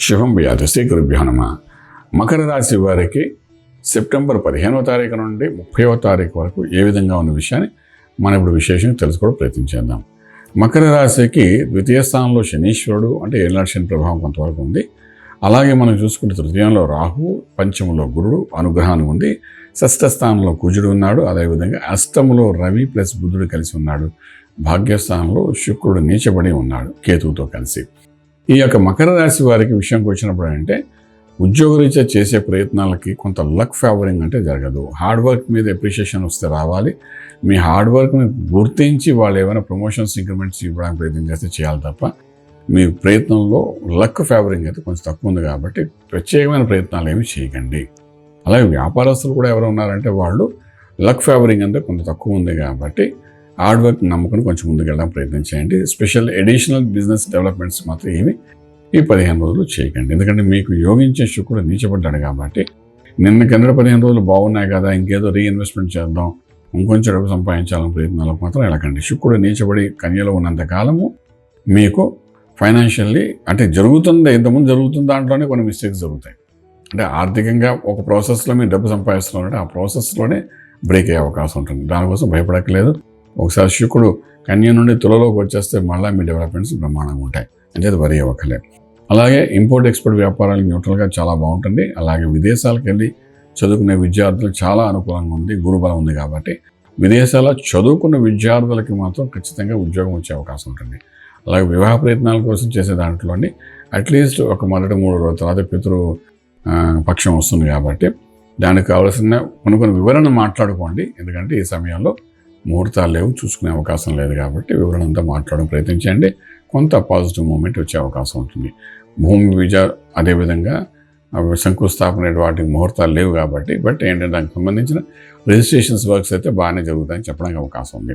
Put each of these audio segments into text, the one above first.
శుభం వ్యాధి శ్రీ గురుభ్యో నమః. మకర రాశి వారికి సెప్టెంబర్ 15వ తారీఖు నుండి 30వ తారీఖు వరకు ఏ విధంగా ఉన్న విషయాన్ని మనం ఇప్పుడు విశేషంగా తెలుసుకోవడం ప్రయత్నించేద్దాం. మకర రాశికి ద్వితీయ స్థానంలో శనీశ్వరుడు అంటే ఏళ్ళనాటి శని ప్రభావం కొంతవరకు ఉంది. అలాగే మనం చూసుకుంటే తృతీయంలో రాహు, పంచమంలో గురుడు అనుగ్రహాన్ని ఉంది. షష్ఠ స్థానంలో కుజుడు ఉన్నాడు. అదేవిధంగా అష్టములో రవి ప్లస్ బుధుడు కలిసి ఉన్నాడు. భాగ్యస్థానంలో శుక్రుడు నీచబడి ఉన్నాడు కేతువుతో కలిసి. ఈ యొక్క మకర రాశి వారికి విషయంకి వచ్చినప్పుడు అంటే ఉద్యోగరీత్యా చేసే ప్రయత్నాలకి కొంత లక్ ఫేవరింగ్ అంటే జరగదు. హార్డ్ వర్క్ మీద ఎప్రిషియేషన్ వస్తే రావాలి. మీ హార్డ్ వర్క్ని గుర్తించి వాళ్ళు ఏమైనా ప్రమోషన్స్ ఇంక్రిమెంట్స్ ఇవ్వడానికి ప్రయత్నం చేస్తే చేయాలి తప్ప మీ ప్రయత్నంలో లక్ ఫేవరింగ్ అయితే కొంచెం తక్కువ ఉంది కాబట్టి ప్రత్యేకమైన ప్రయత్నాలు ఏమి చేయకండి. అలాగే వ్యాపారస్తులు కూడా ఎవరు ఉన్నారంటే వాళ్ళు లక్ ఫేవరింగ్ అంటే కొంత తక్కువ ఉంది కాబట్టి హార్డ్ వర్క్ నమ్ముకుని కొంచెం ముందుకెళ్ళడానికి ప్రయత్నం చేయండి. స్పెషల్ అడిషనల్ బిజినెస్ డెవలప్మెంట్స్ మాత్రం ఏమి ఈ 15 రోజులు చేయకండి. ఎందుకంటే మీకు యోగించే శుక్రుడు నీచబడ్డాడు కాబట్టి నిన్న కింద 15 రోజులు బాగున్నాయి కదా, ఇంకేదో రీఇన్వెస్ట్మెంట్ చేద్దాం, ఇంకొంచెం డబ్బు సంపాదించాలని ప్రయత్నాలకు మాత్రం వెళ్ళకండి. శుక్రుడు నీచబడి కన్యలో ఉన్నంత కాలము మీకు ఫైనాన్షియల్లీ అంటే జరుగుతుంది, ఇంతకుముందు జరుగుతున్న దాంట్లోనే కొన్ని మిస్టేక్స్ జరుగుతాయి. అంటే ఆర్థికంగా ఒక ప్రాసెస్లో మీరు డబ్బు సంపాదిస్తున్నారంటే ఆ ప్రాసెస్లోనే బ్రేక్ అయ్యే అవకాశం ఉంటుంది. దానికోసం భయపడక్కలేదు. ఒకసారి శుక్రుడు కన్య నుండి తులలోకి వచ్చేస్తే మళ్ళీ మీ డెవలప్మెంట్స్ బ్రహ్మాండంగా ఉంటాయి. అంటే అది వరి అవ్వకలేదు. అలాగే ఇంపోర్ట్ ఎక్స్పోర్ట్ వ్యాపారాలు న్యూట్రల్గా చాలా బాగుంటుంది. అలాగే విదేశాలకు వెళ్ళి చదువుకునే విద్యార్థులకు చాలా అనుకూలంగా ఉంది. గురుబలం ఉంది కాబట్టి విదేశాల్లో చదువుకున్న విద్యార్థులకి మాత్రం ఖచ్చితంగా ఉద్యోగం వచ్చే అవకాశం ఉంటుంది. అలాగే వివాహ ప్రయత్నాల కోసం చేసే దాంట్లోని అట్లీస్ట్ ఒక మొదటి 3 రోజుల తర్వాత పితృ పక్షం వస్తుంది కాబట్టి దానికి కావాల్సిన కొన్ని వివరణ మాట్లాడుకోండి. ఎందుకంటే ఈ సమయంలో ముహూర్తాలు లేవు, చూసుకునే అవకాశం లేదు కాబట్టి వివరణ అంతా మాట్లాడడం ప్రయత్నించండి. కొంత పాజిటివ్ మూమెంట్ వచ్చే అవకాశం ఉంటుంది. భూమి విజయ అదేవిధంగా శంకుస్థాపన వాటికి ముహూర్తాలు లేవు కాబట్టి బట్ ఏంటంటే దానికి సంబంధించిన రిజిస్ట్రేషన్స్ వర్క్స్ అయితే బాగానే జరుగుతాయని చెప్పడానికి అవకాశం ఉంది.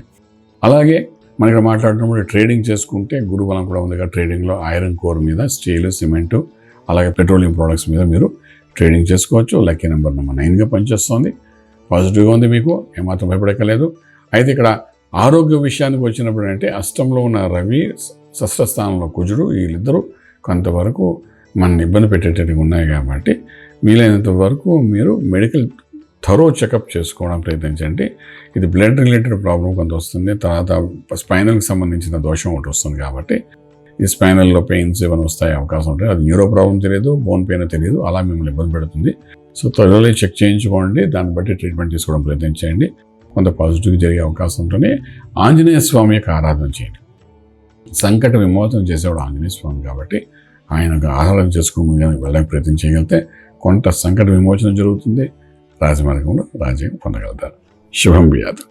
అలాగే మనం ఇక్కడ మాట్లాడుతున్నప్పుడు ట్రేడింగ్ చేసుకుంటే గురుబలం కూడా ఉంది. ట్రేడింగ్లో ఐరన్ కోర్ మీద, స్టీలు, సిమెంటు, అలాగే పెట్రోలియం ప్రోడక్ట్స్ మీద మీరు ట్రేడింగ్ చేసుకోవచ్చు. లక్కీ నెంబర్ 9గా పనిచేస్తుంది. పాజిటివ్గా ఉంది, మీకు ఏమాత్రం భయపడక్కలేదు. అయితే ఇక్కడ ఆరోగ్య విషయానికి వచ్చినప్పుడు అంటే అష్టంలో ఉన్న రవి, షష్ఠ స్థానంలో కుజుడు, వీళ్ళిద్దరూ కొంతవరకు మన ఇబ్బంది పెట్టేటట్టుగా ఉన్నాయి కాబట్టి వీలైనంత వరకు మీరు మెడికల్ థరో చెకప్ చేసుకోవడం ప్రయత్నించండి. ఇది బ్లడ్ రిలేటెడ్ ప్రాబ్లం కొంత వస్తుంది. తర్వాత స్పైనల్కి సంబంధించిన దోషం ఒకటి వస్తుంది కాబట్టి ఈ స్పైనల్లో పెయిన్స్ ఏమైనా వస్తాయి అవకాశం ఉంటుంది. అది న్యూరో ప్రాబ్లం తెలియదు, బోన్ పెయిన్ తెలియదు, అలా మిమ్మల్ని ఇబ్బంది పెడుతుంది. సో త్వరలో చెక్ చేయించుకోండి. దాన్ని బట్టి ట్రీట్మెంట్ తీసుకోవడం ప్రయత్నించండి. కొంత పాజిటివ్గా జరిగే అవకాశం ఉంటుంది. ఆంజనేయ స్వామి యొక్క ఆరాధన చేయండి. సంకట విమోచన చేసేవాడు ఆంజనేయ స్వామి కాబట్టి ఆయనకు ఆరాధన చేసుకుని వెళ్ళడానికి ప్రయత్నం చేయగలిగితే కొంత సంకట విమోచన జరుగుతుంది. రాజమార్గంలో రాజ్యం పొందగలుగుతారు. శుభం వ్యాధి.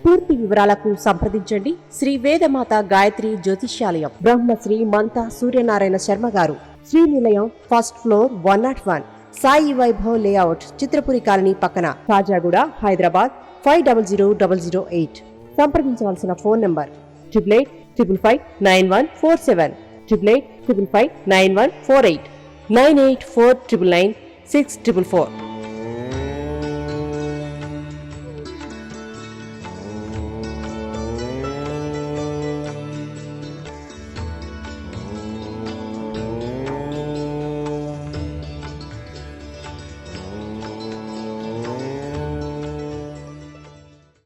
పూర్తి వివరాలకు సంప్రదించండి శ్రీ వేదమాత గాయత్రి జ్యోతిష్యాలయం, బ్రహ్మశ్రీ మంతా సూర్యనారాయణ శర్మ గారు, Srinilayam, first floor, 101, Sai Vaibhav layout, Chitrapuri colony పక్కన, కాజాగూడ, హైదరాబాద్ 500008. సంప్రదించవలసిన ఫోన్ నంబర్ 8855559147, 8855559148, 9849996644.